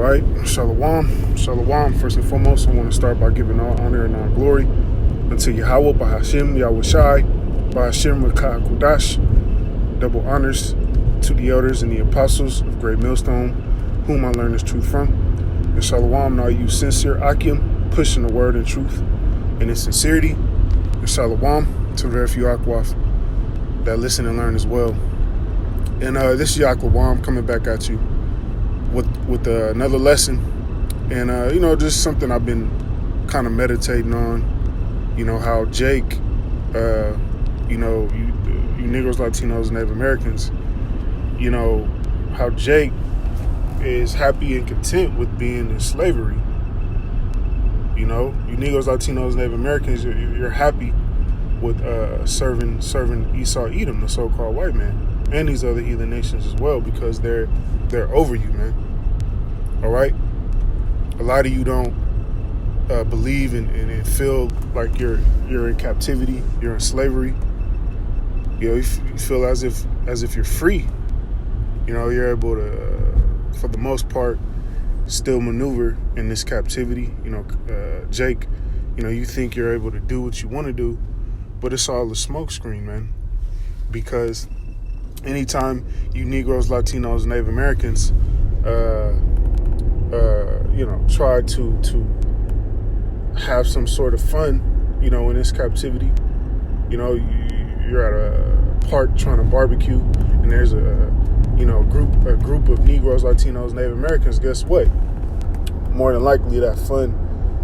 right, Shalom, Shalom. First and foremost, I want to start by giving all honor and all glory unto Yahweh, Bahashim, Yahweh Shai, Bahashim, Rakah Kudash. Double honors to the elders and the apostles of Great Millstone, whom I learned this truth from. And Shalom, now you sincere Akim, pushing the word and truth and in sincerity. And Shalom to the very few Akwaf that listen and learn as well. And this is Yaquawam coming back at you with another lesson, and just something I've been kind of meditating on. How Jake, you Negroes, Latinos, Native Americans, how Jake is happy and content with being in slavery. You Negroes, Latinos, Native Americans, you're happy with serving Esau Edom, the so-called white man, and these other heathen nations as well, because they're over you, man. All right? A lot of you don't believe and feel like you're in captivity, you're in slavery. You feel as if you're free. You're able to, for the most part, still maneuver in this captivity. Jake, you think you're able to do what you want to do, but it's all a smokescreen, man. Because anytime you Negroes, Latinos, Native Americans, try to have some sort of fun, in this captivity, you're at a park trying to barbecue, and there's a group of Negroes, Latinos, Native Americans. Guess what? More than likely, that fun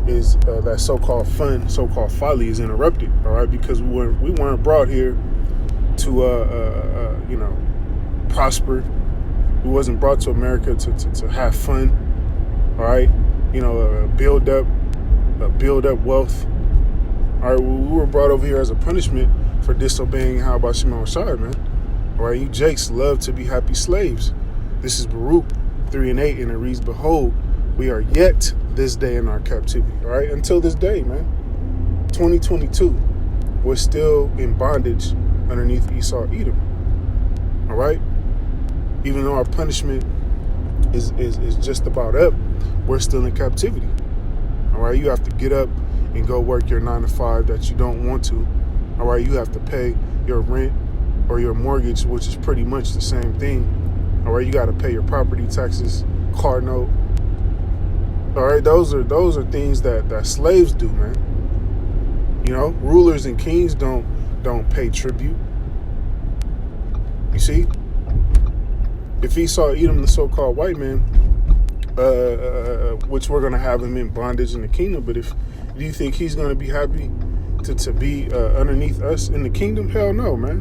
is that so-called folly is interrupted. All right, because we weren't brought here to prosper. We wasn't brought to America to have fun. All right, build up wealth. All right, we were brought over here as a punishment for disobeying how about Shimon Shai, man. All right, you Jakes love to be happy slaves. This is Baruch 3:8, and it reads, "Behold, we are yet this day in our captivity." All right, until this day, man. 2022, we're still in bondage underneath Esau Edom. All right, even though our punishment is just about up, we're still in captivity. All right, you have to get up and go work your 9 to 5 that you don't want to. All right, you have to pay your rent or your mortgage, which is pretty much the same thing. All right, you got to pay your property taxes, car note. All right, those are things that slaves do, man. Rulers and kings don't pay tribute. You see, if Esau Edom, the so-called white man, which we're gonna have him in bondage in the kingdom, but do you think he's gonna be happy to be underneath us in the kingdom? Hell no, man.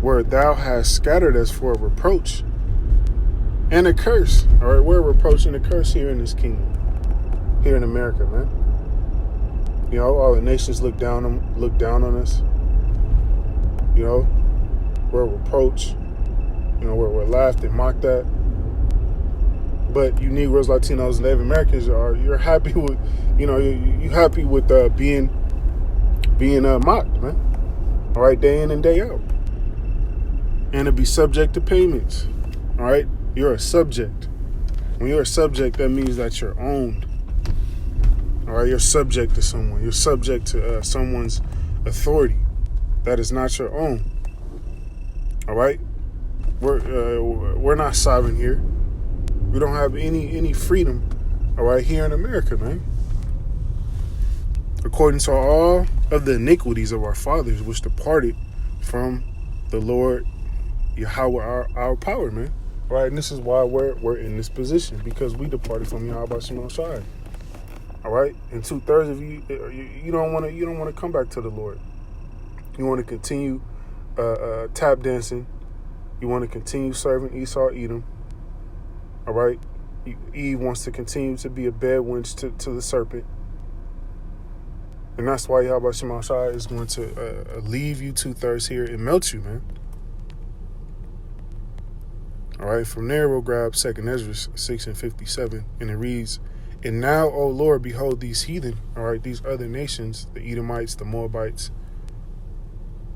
Where thou hast scattered us for a reproach and a curse. All right, we're a reproach and a curse here in this kingdom, here in America, man. All the nations look down on us. We're a reproach. We're laughed and mocked at. But you Negroes, Latinos, and Native Americans you're happy with, you happy with being mocked, man. All right, day in and day out, and to be subject to payments. All right, you're a subject. When you're a subject, that means that you're owned. All right, you're subject to someone. You're subject to someone's authority that is not your own. All right, we're not sovereign here. We don't have any freedom, all right, here in America, man. According to all of the iniquities of our fathers, which departed from the Lord Yahweh, our power, man. All right, and this is why we're in this position, because we departed from Yahweh Shimon Shai. All right, and 2/3 of you don't want to come back to the Lord. You want to continue tap dancing. You want to continue serving Esau Edom. All right, Eve wants to continue to be a bed wench to the serpent. And that's why Yahweh Shimon Shai is going to leave you 2/3 here and melt you, man. All right, from there we'll grab 2 Ezra 6:57, and it reads, "And now, O Lord, behold these heathen," all right, these other nations, the Edomites, the Moabites,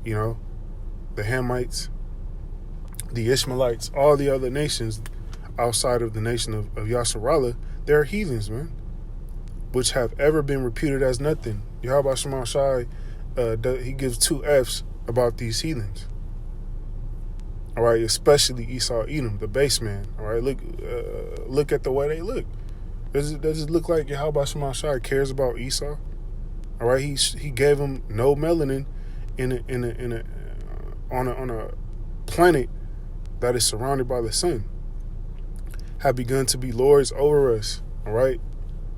the Hamites, the Ishmaelites, all the other nations, outside of the nation of Yasharallah, they're heathens, man, which have ever been reputed as nothing. Yahweh Shema Shai, he gives 2 F's about these heathens. All right, especially Esau Edom, the base man. All right, look at the way they look. Does it look like Yahweh Shema Shai cares about Esau? All right, he gave him no melanin on a planet that is surrounded by the sun, have begun to be lords over us. All right,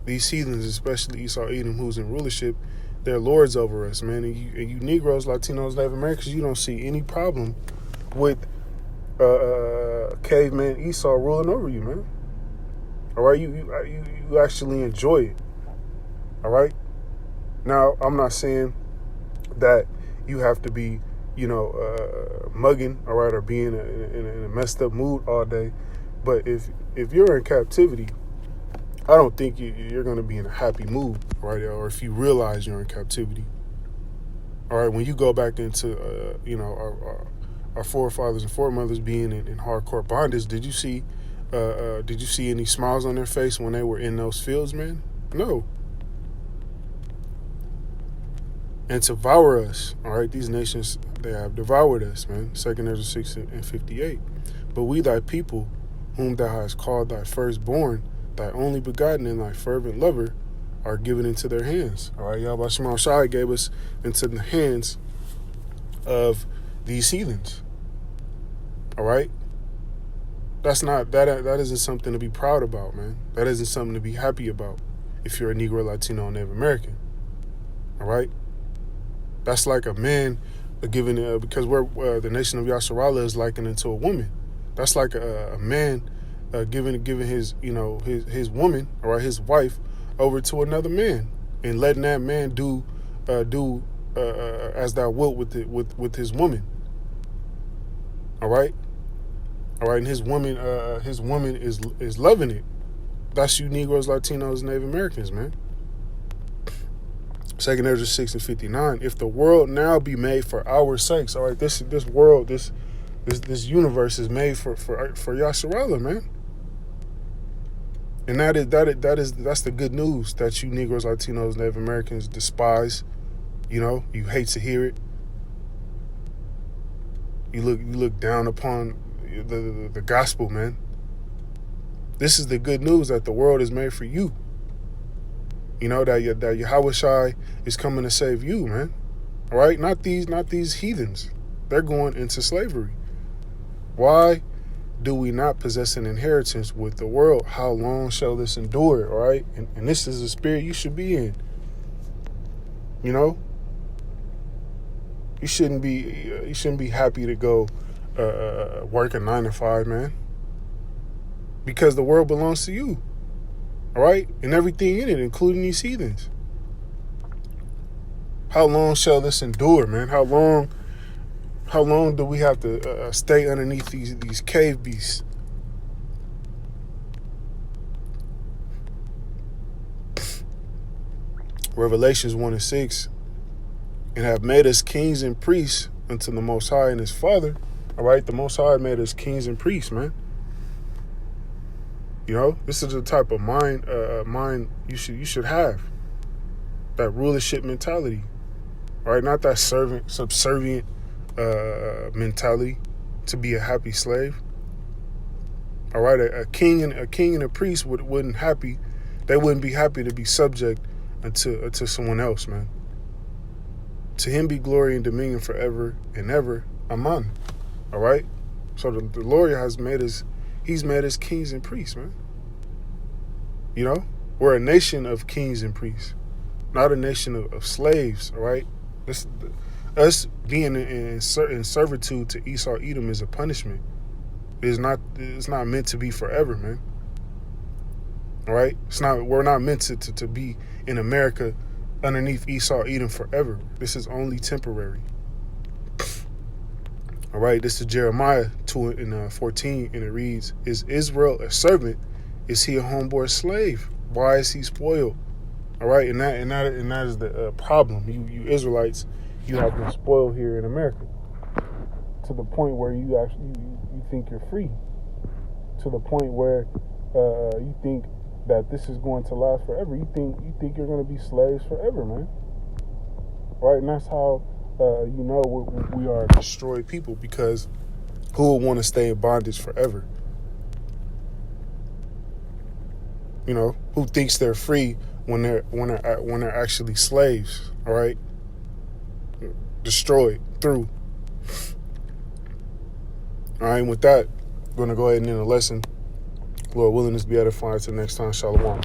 these heathens, especially Esau Edom, who's in rulership, they're lords over us, man. And you Negroes, Latinos, Native Americans, you don't see any problem with caveman Esau ruling over you, man. All right, you actually enjoy it. All right. Now, I'm not saying that you have to be, mugging, all right, or being in a messed up mood all day. But if you're in captivity, I don't think you're going to be in a happy mood, right? Or if you realize you're in captivity. All right, when you go back into, our forefathers and foremothers being in hardcore bondage, did you see any smiles on their face when they were in those fields, man? No. And to devour us, all right, these nations, they have devoured us, man. 2 Ezra 6:58. But we thy people, whom thou hast called thy firstborn, thy only begotten and thy fervent lover, are given into their hands. All right, Yahweh Shema Shai gave us into the hands of these heathens. All right? That isn't something to be proud about, man. That isn't something to be happy about if you're a Negro, Latino, and Native American. All right? That's like a man giving, because we're the nation of Yasharallah is likened into a woman. That's like a man giving his his woman, all right, his wife, over to another man and letting that man do as thou wilt with his woman. All right, and his woman is loving it. That's you Negroes, Latinos, and Native Americans, man. 2 Ezra 6:59. If the world now be made for our sakes, all right, this world, this universe is made for Yasharallah, man. And that's the good news that you Negroes, Latinos, Native Americans despise. You hate to hear it. You look down upon the gospel, man. This is the good news that the world is made for you. That Yahweh Shai is coming to save you, man. All right, not these heathens. They're going into slavery. Why do we not possess an inheritance with the world? How long shall this endure? All right, and this is the spirit you should be in. You shouldn't be happy to go work a 9 to 5, man, because the world belongs to you. All right, and everything in it, including these heathens. How long shall this endure, man? How long do we have to stay underneath these cave beasts? Revelations 1:6, and have made us kings and priests unto the Most High and His Father. All right, the Most High made us kings and priests, man. This is the type of mind you should have. That rulership mentality, all right? Not that subservient mentality to be a happy slave. All right, a king and a priest wouldn't be happy to be subject to someone else, man. To Him be glory and dominion forever and ever. Amen. All right. So the Lord has made us. He's made us kings and priests, man. We're a nation of kings and priests, not a nation of slaves, all right? Us being in servitude to Esau Edom is a punishment. It's not meant to be forever, man. All right? We're not meant to be in America underneath Esau Edom forever. This is only temporary. All right, this is Jeremiah 2:14, and it reads, "Is Israel a servant? Is he a homeborn slave? Why is he spoiled?" All right, and that is the problem. You Israelites, you have been spoiled here in America to the point where you think you're free. to the point where you think that this is going to last forever. You think you're going to be slaves forever, man. Right? And that's how we are destroyed people, because who would want to stay in bondage forever? You know, who thinks they're free when they're actually slaves? All right, destroyed through. All right, and with that, I'm going to go ahead and end the lesson. Lord willing, this be edifying. Till next time, shalom.